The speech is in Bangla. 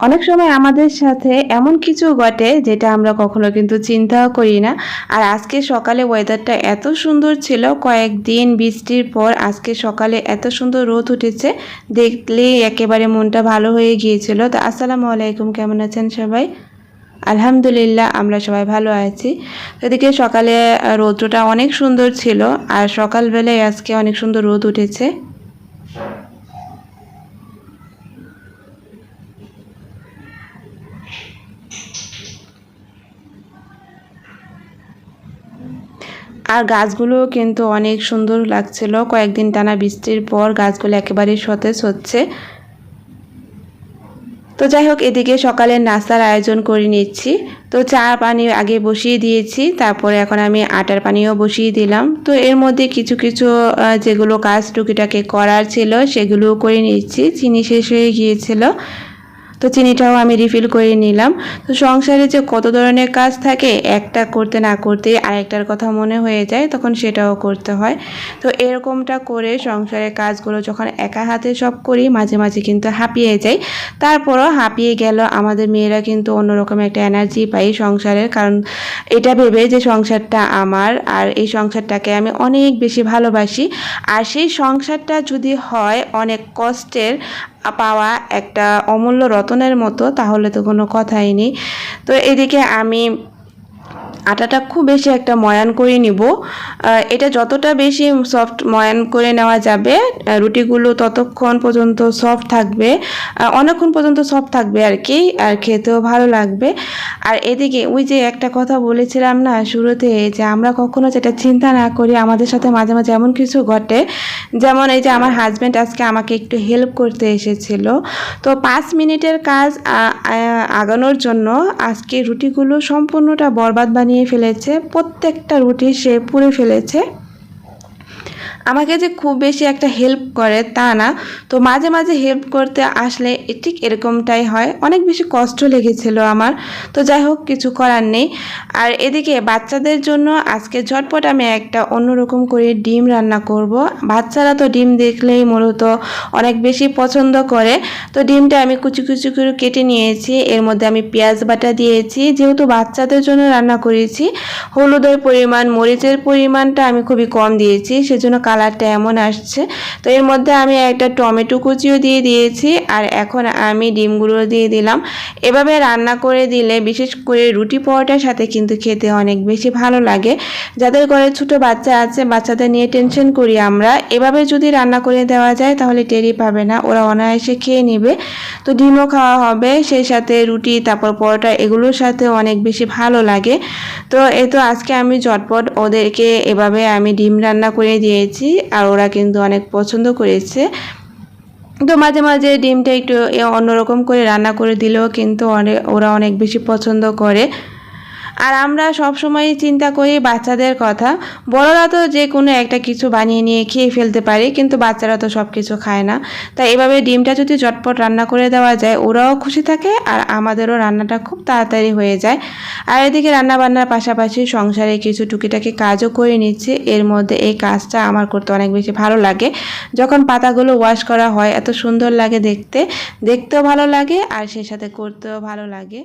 অনেক সময় আমাদের সাথে এমন কিছু ঘটে যেটা আমরা কখনো কিন্তু চিন্তাও করি না। আর আজকে সকালে ওয়েদারটা এত সুন্দর ছিল, কয়েকদিন বৃষ্টির পর আজকে সকালে এত সুন্দর রোদ উঠেছে, দেখলেই একেবারে মনটা ভালো হয়ে গিয়েছিল। তো আসসালামু আলাইকুম, কেমন আছেন সবাই? আলহামদুলিল্লাহ, আমরা সবাই ভালো আছি। এদিকে সকালে রৌদ্রটা অনেক সুন্দর ছিল, আর সকালবেলায় আজকে অনেক সুন্দর রোদ উঠেছে। আর গাছগুলোও কিন্তু অনেক সুন্দর লাগছিল, কয়েকদিন টানা বৃষ্টির পর গাছগুলো একেবারে সতেজ হচ্ছে। তো যাই হোক, এদিকে সকালের নাস্তার আয়োজন করে নিচ্ছি। তো চা পানি আগে বসিয়ে দিয়েছি, তারপরে এখন আমি আটার পানিও বসিয়ে দিলাম। তো এর মধ্যে কিছু কিছু যেগুলো কাজ টুকিটাকি করার ছিল সেগুলোও করে নিচ্ছি। চিনি শেষ হয়ে গিয়েছিল, তো চিনিটাও আমি রিফিল করে নিলাম। তো সংসারে যে কত ধরনের কাজ থাকে, একটা করতে না করতেই আরেকটার কথা মনে হয়ে যায়, তখন সেটাও করতে হয়। তো এরকমটা করে সংসারের কাজগুলো যখন একা হাতে সব করি, মাঝে মাঝে কিন্তু হাঁপিয়ে যাই। তারপরও হাঁপিয়ে গেল আমাদের মেয়েরা কিন্তু অন্যরকম একটা এনার্জি পাই সংসারের, কারণ এটা ভেবে যে সংসারটা আমার, আর এই সংসারটাকে আমি অনেক বেশি ভালোবাসি। আর সেই সংসারটা যদি হয় অনেক কষ্টের পাওয়া একটা অমূল্য রতনের মতো, তাহলে তো কোনো কথাই নেই। তো এদিকে আমি আটাটা খুব বেশি একটা ময়ান করে নিব। এটা যতটা বেশি সফট ময়ান করে নেওয়া যাবে, রুটিগুলো ততক্ষণ পর্যন্ত সফট থাকবে, অনেকক্ষণ পর্যন্ত সফট থাকবে আর কি, আর খেতেও ভালো লাগবে। আর এদিকে ওই যে একটা কথা বলেছিলাম না শুরুতে, যে আমরা কখনো যেটা চিন্তা না করি আমাদের সাথে মাঝে মাঝে এমন কিছু ঘটে। যেমন এই যে আমার হাজব্যান্ড আজকে আমাকে একটু হেল্প করতে এসেছিল। তো 5 মিনিটের কাজ আগানোর জন্য আজকে রুটিগুলো সম্পূর্ণটা বরবাদ বানিয়ে ফেলেছে, প্রত্যেকটা রুটি সে পুড়ে ফেলেছে। আমাকে যে খুব বেশি একটা হেল্প করে তা না, তো মাঝে মাঝে হেল্প করতে আসলে ঠিক এরকমটাই হয়। অনেক বেশি কষ্ট লেগেছিল আমার, তো যাই হোক কিছু করার নেই। আর এদিকে বাচ্চাদের জন্য আজকে ঝটপট আমি একটা অন্যরকম করে ডিম রান্না করব। বাচ্চারা তো ডিম দেখলেই মূলত অনেক বেশি পছন্দ করে। তো ডিমটা আমি কুচি কুচি করে কেটে নিয়েছি, এর মধ্যে আমি পেঁয়াজ বাটা দিয়েছি। যেহেতু বাচ্চাদের জন্য রান্না করেছি, হলুদের পরিমাণ মরিচের পরিমাণটা আমি খুবই কম দিয়েছি, সেজন্য কালারটা এমন আসছে। তো এর মধ্যে আমি একটা টমেটো কুচিও দিয়ে দিয়েছি, আর এখন আমি ডিমগুলো দিয়ে দিলাম। এভাবে রান্না করে দিলে বিশেষ করে রুটি পরোটার সাথে কিন্তু খেতে অনেক বেশি ভালো লাগে। যাদের ঘরে ছোট বাচ্চা আছে, বাচ্চাদের নিয়ে টেনশন করি আমরা, এভাবে যদি রান্না করে দেওয়া যায় তাহলে টেরই পাবে না, ওরা অনায়াসে খেয়ে নেবে। তো ডিমও খাওয়া হবে, সেই সাথে রুটি তারপর পরোটা এগুলোর সাথে অনেক বেশি ভালো লাগে। তো এই তো আজকে আমি ঝটপট ওদেরকে এভাবে আমি ডিম রান্না করে দিয়েছি, আর ওরা কিন্তু অনেক পছন্দ করেছে। তো মাঝে মাঝে ডিমটা একটু অন্যরকম করে রান্না করে দিলেও কিন্তু ওরা অনেক বেশি পছন্দ করে। আর আমরা সব সময় চিন্তা করি বাচ্চাদের কথা। বড়রা তো যে কোনো একটা কিছু বানিয়ে নিয়ে খেয়ে ফেলতে পারে, কিন্তু বাচ্চারা তো সব কিছু খায় না। তাই এভাবে ডিমটা যদি চটপট রান্না করে দেওয়া যায়, ওরাও খুশি থাকে আর আমাদেরও রান্নাটা খুব তাড়াতাড়ি হয়ে যায়। আর এদিকে রান্না বান্নার পাশাপাশি সংসারে কিছু টুকিটাকি কাজও করে নিচ্ছি। এর মধ্যে এই কাজটা আমার করতে অনেক বেশি ভালো লাগে। যখন পাতাগুলো ওয়াশ করা হয় এত সুন্দর লাগে দেখতে, দেখতেও ভালো লাগে আর সেই সাথে করতেও ভালো লাগে।